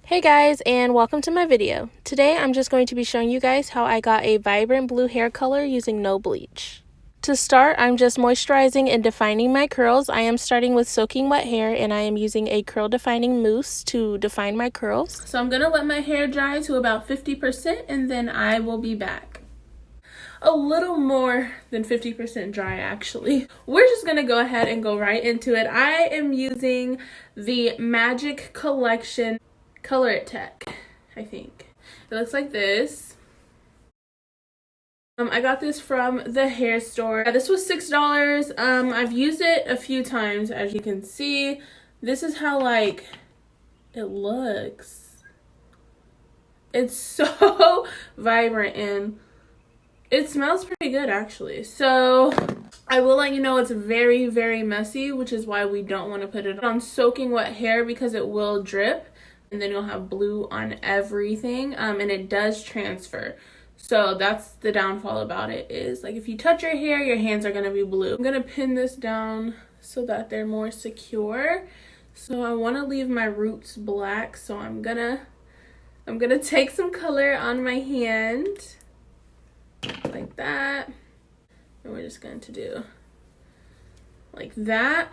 Hey guys, and welcome to my video. Today I'm just going to be showing you guys how I got a vibrant blue hair color using no bleach. To start, I'm just moisturizing and defining my curls. I am starting with soaking wet hair and I am using a curl defining mousse to define my curls. So I'm going to let my hair dry to about 50% and then I will be back. A little more than 50% dry actually. We're just gonna go ahead and go right into it. I am using the Magic Collection Color It Tech, I think. It looks like this. I got this from the hair store. This was $6. I've used it a few times, as you can see. This is how like it looks. It's so vibrant and it smells pretty good actually. So I will let you know it's very, very messy, which is why we don't want to put it on soaking wet hair because it will drip and then you'll have blue on everything, and it does transfer. So that's the downfall about it, is like if you touch your hair, your hands are gonna be blue. I'm gonna pin this down so that they're more secure. So I want to leave my roots black, so I'm gonna take some color on my hand like that, and we're just going to do like that.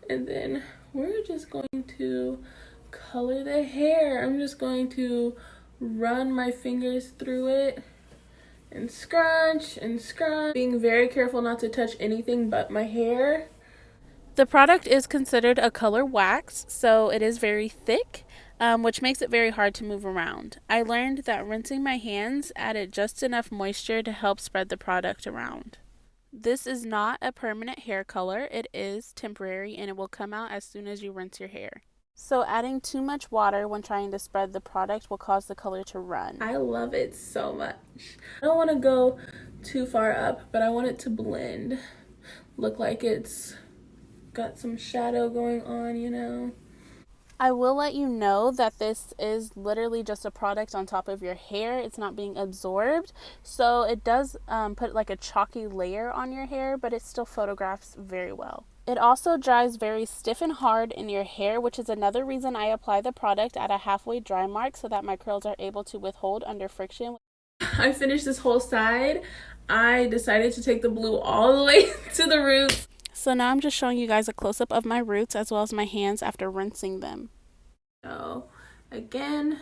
And then we're just going to color the hair. I'm just going to run my fingers through it and scrunch and scrunch, being very careful not to touch anything but my hair. The product is considered a color wax, so it is very thick, which makes it very hard to move around. I learned that rinsing my hands added just enough moisture to help spread the product around. This is not a permanent hair color. It is temporary and it will come out as soon as you rinse your hair. So adding too much water when trying to spread the product will cause the color to run. I love it so much. I don't want to go too far up, but I want it to blend. Look like it's got some shadow going on, you know. I will let you know that this is literally just a product on top of your hair. It's not being absorbed. So it does put like a chalky layer on your hair, but it still photographs very well. It also dries very stiff and hard in your hair, which is another reason I apply the product at a halfway dry mark so that my curls are able to withhold under friction. I finished this whole side. I decided to take the blue all the way to the roots. So now I'm just showing you guys a close-up of my roots as well as my hands after rinsing them. So again,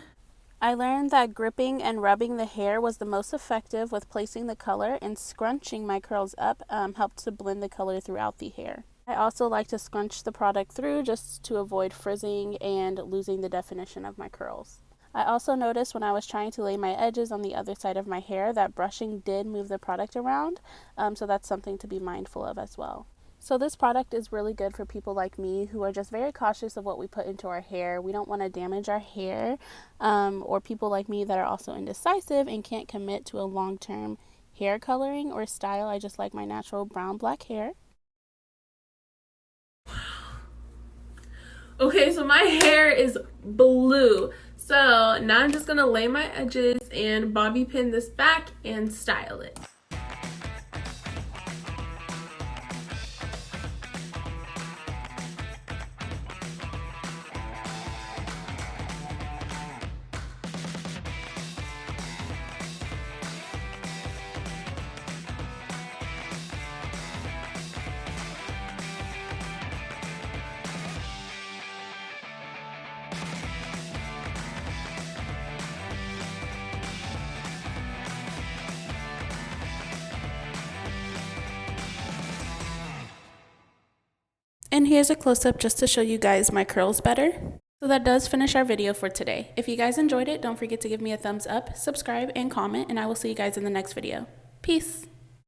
I learned that gripping and rubbing the hair was the most effective with placing the color, and scrunching my curls up helped to blend the color throughout the hair. I also like to scrunch the product through just to avoid frizzing and losing the definition of my curls. I also noticed when I was trying to lay my edges on the other side of my hair that brushing did move the product around, so that's something to be mindful of as well. So this product is really good for people like me who are just very cautious of what we put into our hair. We don't want to damage our hair, or people like me that are also indecisive and can't commit to a long-term hair coloring or style. I just like my natural brown black hair. Okay, so my hair is blue. So now I'm just gonna lay my edges and bobby pin this back and style it. And here's a close-up just to show you guys my curls better. So that does finish our video for today. If you guys enjoyed it, don't forget to give me a thumbs up, subscribe, and comment, and I will see you guys in the next video. Peace!